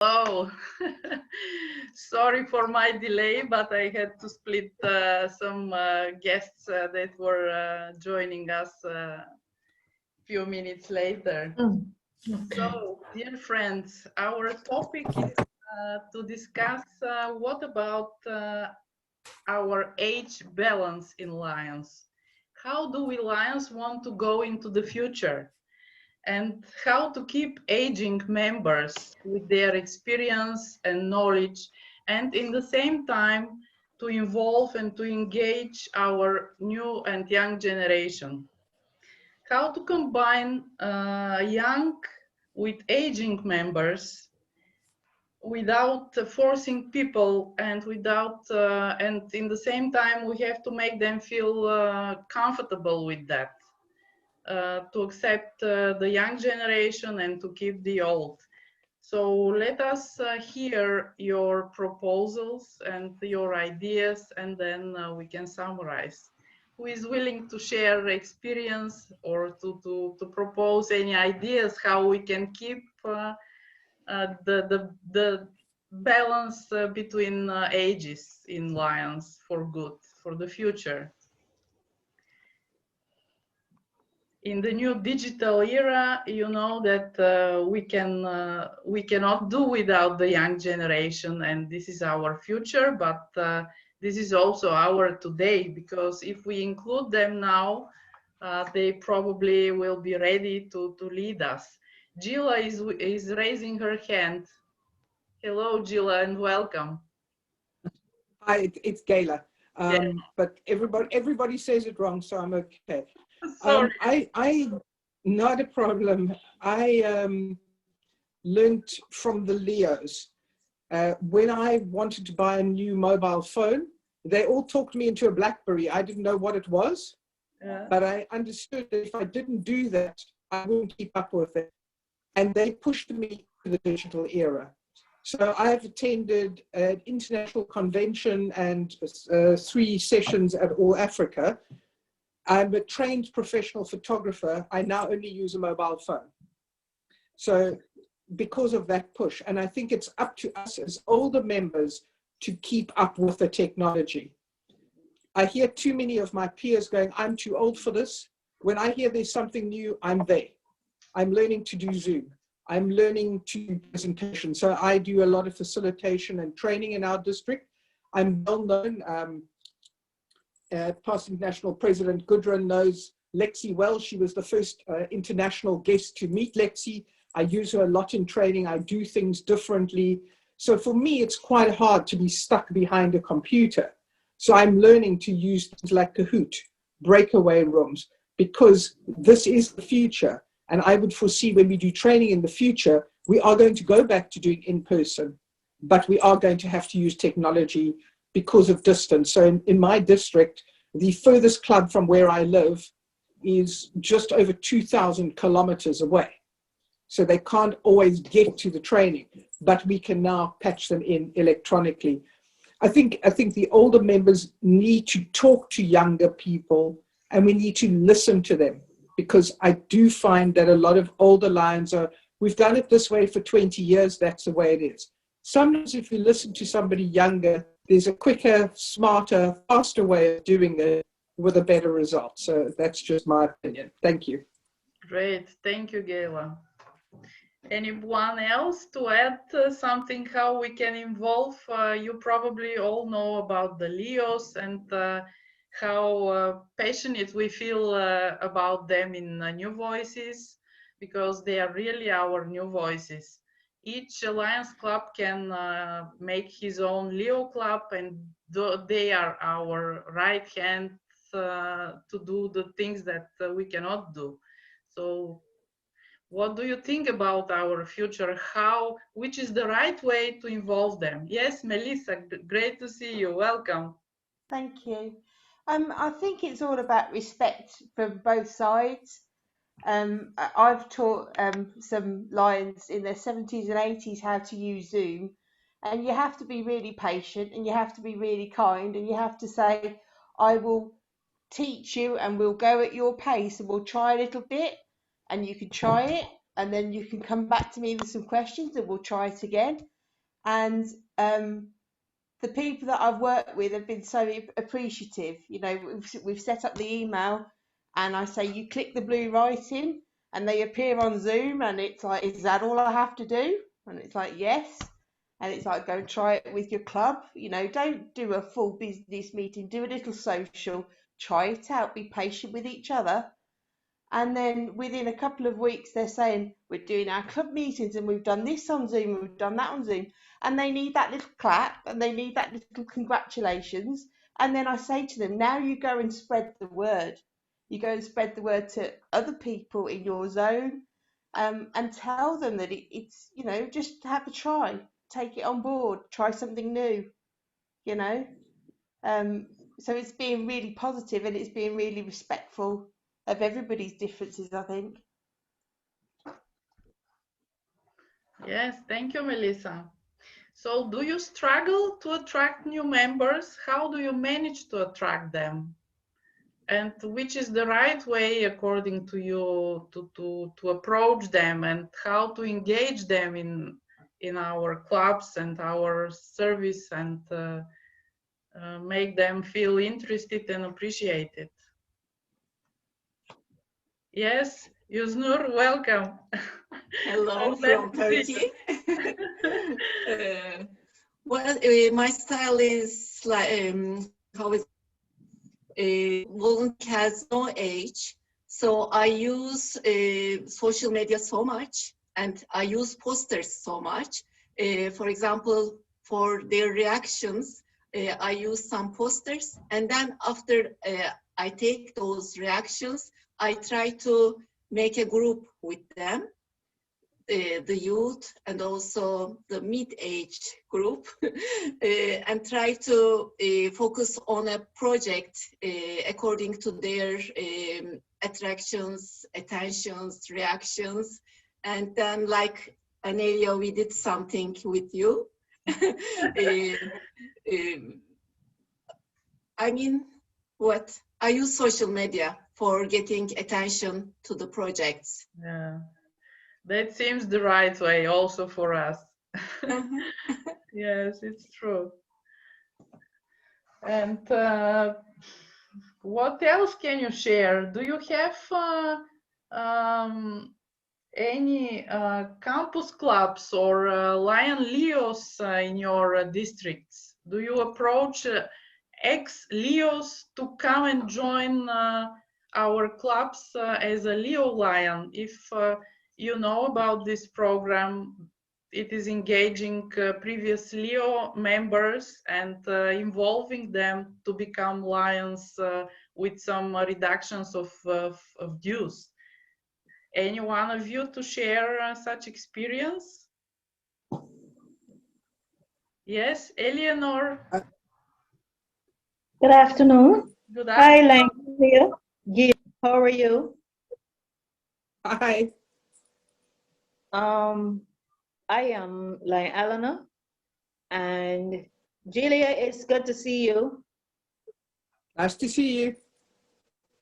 Oh, sorry for my delay, but I had to split some guests that were joining us a few minutes later. So, dear friends, our topic is to discuss what about our age balance in Lions. How do we Lions want to go into the future? And how to keep aging members with their experience and knowledge, and in the same time to involve and to engage our new and young generation. How to combine young with aging members without forcing people, and without and in the same time we have to make them feel comfortable with that, to accept the young generation and to keep the old. So let us hear your proposals and your ideas, and then we can summarize. Who is willing to share experience or to propose any ideas how we can keep the balance between ages in Lions for good, for the future? In the new digital era, you know that we cannot do without the young generation, and this is our future, but this is also our today, because if we include them now, they probably will be ready to lead us. Gila is raising her hand. Hello, Gila, and welcome. Hi, it's Gayla. Yeah, But everybody says it wrong, so I'm okay. sorry. I not a problem. I learned from the Leos. When I wanted to buy a new mobile phone, they all talked me into a BlackBerry. I didn't know what it was, but I understood that if I didn't do that, I wouldn't keep up with it. And they pushed me to the digital era. So I've attended an international convention and 3 sessions at All Africa. I'm a trained professional photographer. I now only use a mobile phone. So because of that push, and I think it's up to us as older members to keep up with the technology. I hear too many of my peers going, I'm too old for this. When I hear there's something new, I'm there. I'm learning to do Zoom. I'm learning to do presentation. So I do a lot of facilitation and training in our district. I'm well known. Past international president Gudrun knows Lexi well. She was the first international guest to meet Lexi. I use her a lot in training. I do things differently. So for me, it's quite hard to be stuck behind a computer. So I'm learning to use things like Kahoot, breakaway rooms, because this is the future. And I would foresee when we do training in the future, we are going to go back to doing in person, but we are going to have to use technology because of distance. So in my district, the furthest club from where I live is just over 2,000 kilometers away. So they can't always get to the training, but we can now patch them in electronically. I think the older members need to talk to younger people, and we need to listen to them, because I do find that a lot of older Lions are, we've done it this way for 20 years, that's the way it is. Sometimes if you listen to somebody younger, there's a quicker, smarter, faster way of doing it with a better result. So that's just my opinion. Thank you. Great, thank you, Gayla. Anyone else to add something how we can involve? You probably all know about the Leos and how passionate we feel about them in New Voices, because they are really our new voices. Each Alliance Club can make his own Leo Club, and they are our right hand to do the things that we cannot do. So what do you think about our future? Which is the right way to involve them? Yes, Melissa, great to see you. Welcome. Thank you. I think it's all about respect from both sides. I've taught some Lions in their 70s and 80s how to use Zoom, and you have to be really patient, and you have to be really kind, and you have to say, I will teach you, and we'll go at your pace, and we'll try a little bit, and you can try it, and then you can come back to me with some questions and we'll try it again. And the people that I've worked with have been so appreciative. You know, we've set up the email, and I say you click the blue writing, and they appear on Zoom, and it's like, is that all I have to do? And it's like, yes. And it's like, go and try it with your club. You know, don't do a full business meeting, do a little social, try it out, be patient with each other. And then within a couple of weeks, they're saying, we're doing our club meetings and we've done this on Zoom and we've done that on Zoom. And they need that little clap and they need that little congratulations. And then I say to them, now you go and spread the word. You go and spread the word to other people in your zone, and tell them that it's, you know, just have a try, take it on board, try something new, you know. So it's being really positive and it's being really respectful of everybody's differences, I think. Yes, thank you, Melissa. So do you struggle to attract new members? How do you manage to attract them? And which is the right way, according to you, to approach them, and how to engage them in our clubs and our service, and make them feel interested and appreciated? Yes, Yuznur, welcome. Hello I'm glad from to see Turkey. Well, my style is like how is volunteer has no age, so I use social media so much, and I use posters so much. For example, for their reactions, I use some posters, and then after I take those reactions, I try to make a group with them. The youth and also the mid-aged group, and try to focus on a project according to their attractions, attentions, reactions. And then, like Anelia, we did something with you. I mean, what? I use social media for getting attention to the projects. Yeah. That seems the right way also for us. Yes, it's true. And what else can you share? Do you have any campus clubs or Lion Leos in your districts? Do you approach ex-Leos to come and join our clubs as a Leo Lion? If you know about this program, it is engaging previous Leo members and involving them to become Lions with some reductions of dues. Any one of you to share such experience? Yes, Eleanor. Good afternoon. Good Hi, afternoon. Langia. Gil, how are you? Hi. I am Lion Eleanor, and Julia, it's good to see you. Nice to see you.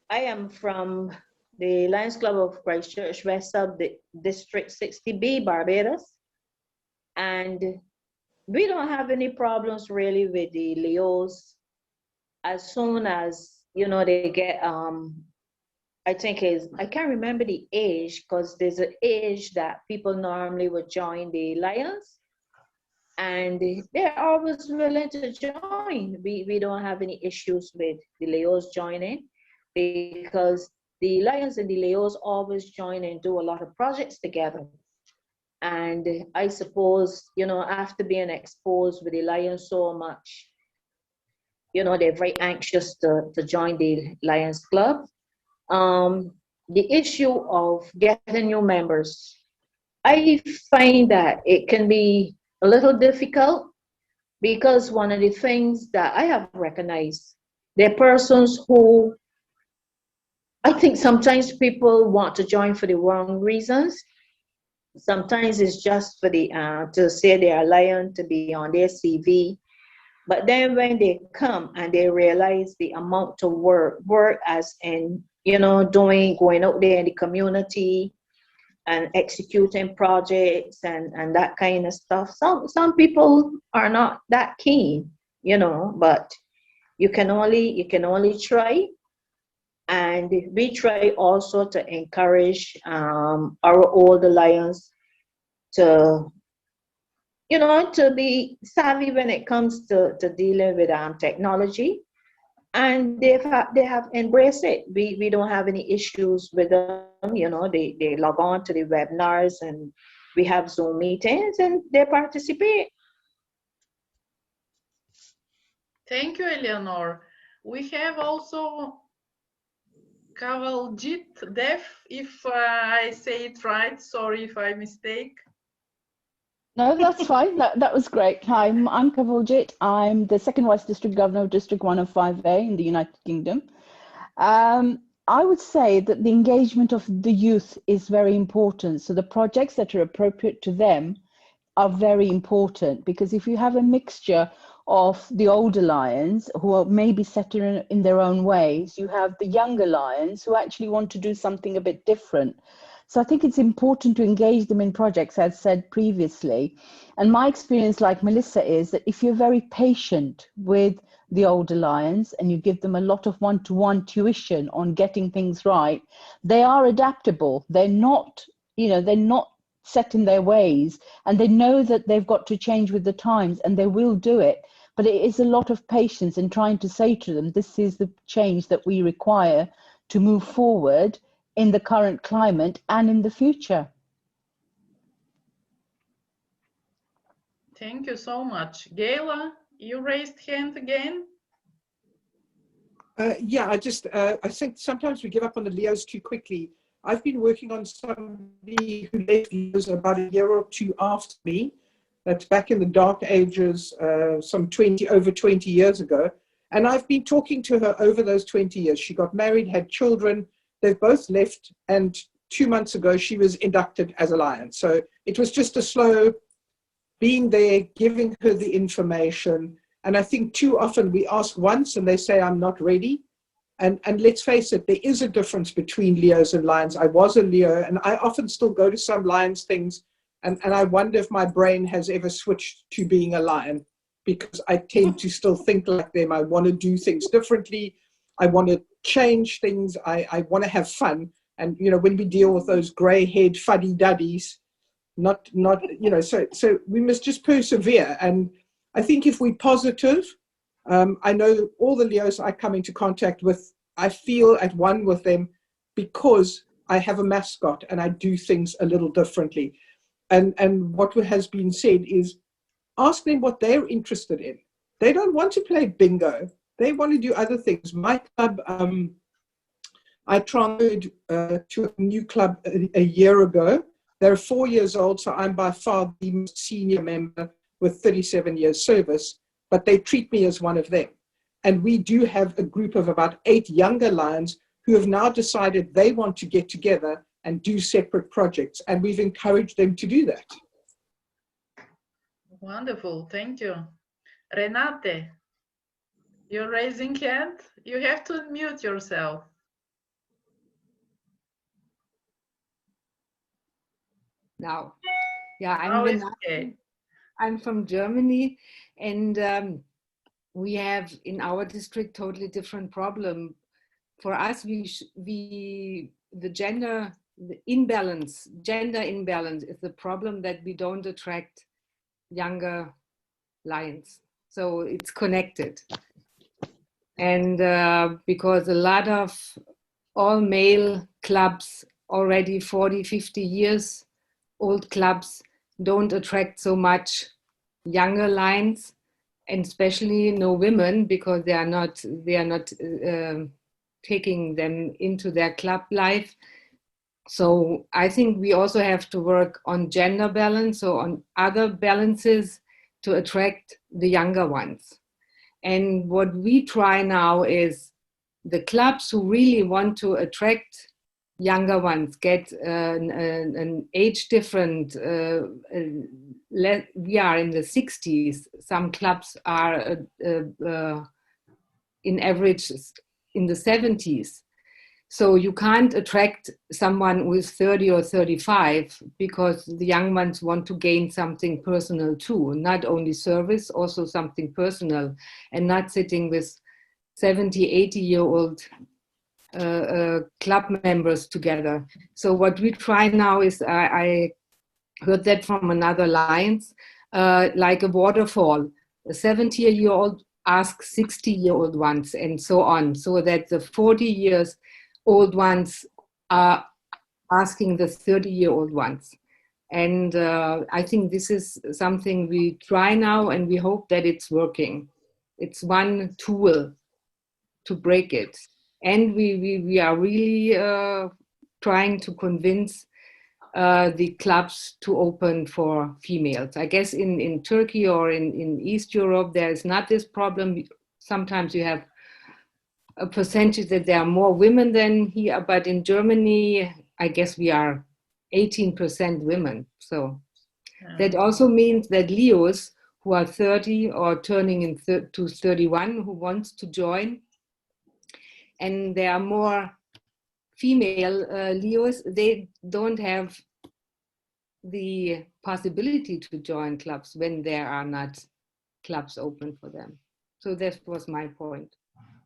I am from the Lions Club of Christchurch, West Sub, District 60B, Barbados, and we don't have any problems really with the Leos. As soon as, you know, they get, I think I can't remember the age, because there's an age that people normally would join the Lions, and they're always willing to join. We don't have any issues with the Leos joining, because the Lions and the Leos always join and do a lot of projects together. And I suppose, you know, after being exposed with the Lions so much, you know, they're very anxious to join the Lions Club. The issue of getting new members, I find that it can be a little difficult, because one of the things that I have recognized, there are persons who, I think sometimes people want to join for the wrong reasons. Sometimes it's just for the to say they are Lion, to be on their CV. But then when they come and they realize the amount of work as in, you know, going out there in the community and executing projects and that kind of stuff. Some people are not that keen, you know, but you can only try. And we try also to encourage our older lions to, you know, to be savvy when it comes to dealing with technology. And they have embraced it. We don't have any issues with them, you know, they log on to the webinars, and we have Zoom meetings, and they participate. Thank you, Eleanor. We have also Kavaljit Dev, if I say it right. Sorry if I mistake. No, that's fine. That was great. Hi, I'm Kavaljit. I'm the second Vice District Governor of District 105A in the United Kingdom. I would say that the engagement of the youth is very important. So the projects that are appropriate to them are very important, because if you have a mixture of the older lions who are maybe set in their own ways, you have the younger lions who actually want to do something a bit different. So I think it's important to engage them in projects, as said previously. And my experience, like Melissa, is that if you're very patient with the older lions and you give them a lot of one-to-one tuition on getting things right, they are adaptable. They're not, you know, they're not set in their ways, and they know that they've got to change with the times, and they will do it. But it is a lot of patience in trying to say to them, this is the change that we require to move forward in the current climate and in the future. Thank you so much. Gayla, you raised hand again. Yeah, I think sometimes we give up on the Leos too quickly. I've been working on somebody who left Leos about a year or two after me. That's back in the dark ages, over 20 years ago. And I've been talking to her over those 20 years. She got married, had children. They've both left. And 2 months ago, she was inducted as a lion. So it was just a slow being there, giving her the information. And I think too often we ask once and they say, I'm not ready. And let's face it, there is a difference between Leos and lions. I was a Leo, and I often still go to some lions things, and I wonder if my brain has ever switched to being a lion, because I tend to still think like them. I want to do things differently. I want to change things. I want to have fun. And, you know, when we deal with those gray-haired fuddy-duddies, not you know, so we must just persevere. And I think if we're positive, I know all the Leos I come into contact with, I feel at one with them because I have a mascot and I do things a little differently. And what has been said is, ask them what they're interested in. They don't want to play bingo. They want to do other things. My club, I transferred to a new club a year ago. They're 4 years old, so I'm by far the most senior member with 37 years service. But they treat me as one of them. And we do have a group of about 8 younger lions who have now decided they want to get together and do separate projects. And we've encouraged them to do that. Wonderful, thank you. Renate, you're raising hand. You have to unmute yourself. Now, yeah, Now it's okay. I'm from Germany, and we have in our district totally different problem. For us, the gender imbalance is the problem, that we don't attract younger lions. So it's connected. And because a lot of all male clubs, already 40, 50 years old clubs, don't attract so much younger lions, and especially no women, because they are not taking them into their club life. So I think we also have to work on gender balance, or on other balances, to attract the younger ones. And what we try now is the clubs who really want to attract younger ones get an age different. We are in the 60s. Some clubs are in average in the 70s. So you can't attract someone who is 30 or 35 because the young ones want to gain something personal too, not only service, also something personal, and not sitting with 70, 80-year-old club members together. So what we try now is, I heard that from another Lions, like a waterfall. A 70-year-old asks 60-year-old ones and so on, so that the 40-year-old ones are asking the 30-year-old ones. And I think this is something we try now, and we hope that it's working. It's one tool to break it. And we are really trying to convince the clubs to open for females. I guess in Turkey or in East Europe, there is not this problem. Sometimes you have a percentage that there are more women than here, but in Germany, I guess we are 18% women. So that also means that Leos who are 30 or turning to 31 who wants to join, and there are more female Leos, they don't have the possibility to join clubs when there are not clubs open for them. So that was my point.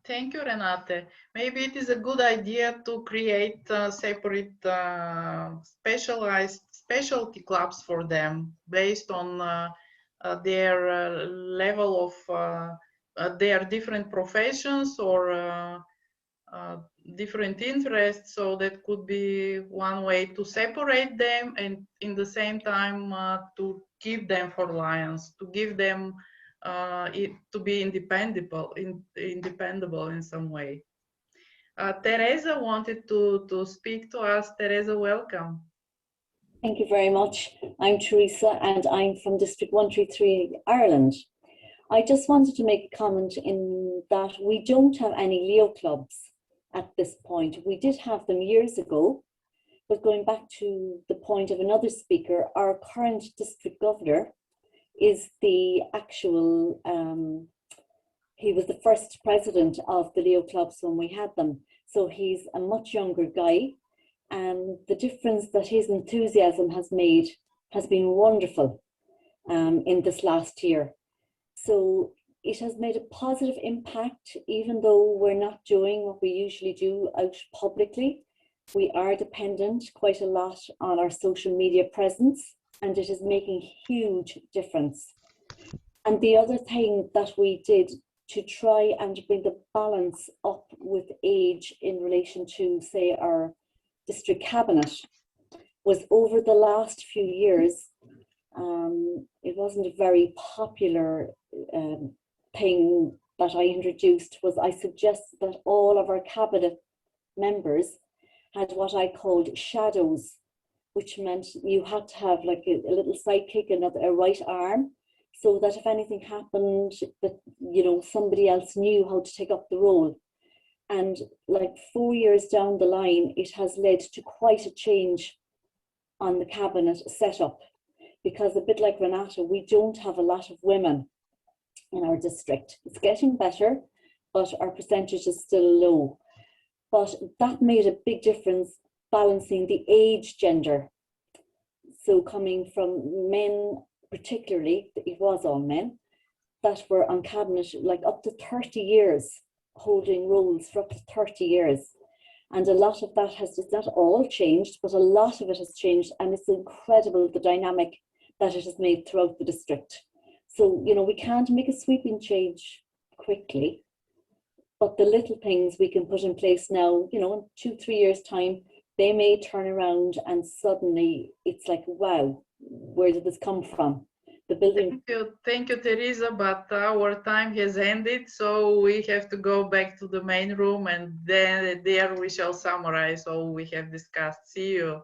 Thank you, Renate. Maybe it is a good idea to create separate specialty clubs for them based on their level of their different professions or different interests. So that could be one way to separate them, and in the same time to keep them for Lions, to give them to be independable in some way. Teresa wanted to speak to us. Teresa, welcome. Thank you very much. I'm Teresa and I'm from District 133, Ireland. I just wanted to make a comment in that we don't have any Leo clubs at this point. We did have them years ago, but going back to the point of another speaker, our current district governor is the actual, he was the first president of the Leo clubs when we had them. So he's a much younger guy, and the difference that his enthusiasm has made has been wonderful in this last year. So it has made a positive impact, even though we're not doing what we usually do out publicly. We are dependent quite a lot on our social media presence, and it is making a huge difference. And the other thing that we did to try and bring the balance up with age in relation to, say, our district cabinet was over the last few years, it wasn't a very popular thing that I introduced, was I suggested that all of our cabinet members had what I called shadows, which meant you had to have like a little sidekick, a right arm, so that if anything happened, that, you know, somebody else knew how to take up the role. And like 4 years down the line, it has led to quite a change on the cabinet setup, because a bit like Renata, we don't have a lot of women in our district. It's getting better, but our percentage is still low. But that made a big difference balancing the age gender. So coming from men, particularly, it was all men, that were on cabinet like up to 30 years, holding roles for up to 30 years. And a lot of that has, it's not all changed, but a lot of it has changed, and it's incredible the dynamic that it has made throughout the district. So, you know, we can't make a sweeping change quickly, but the little things we can put in place now, you know, in 2-3 years' time, they may turn around and suddenly it's like, wow, where did this come from? The building. Thank you, Teresa, but our time has ended, so we have to go back to the main room, and then there we shall summarize all we have discussed. See you.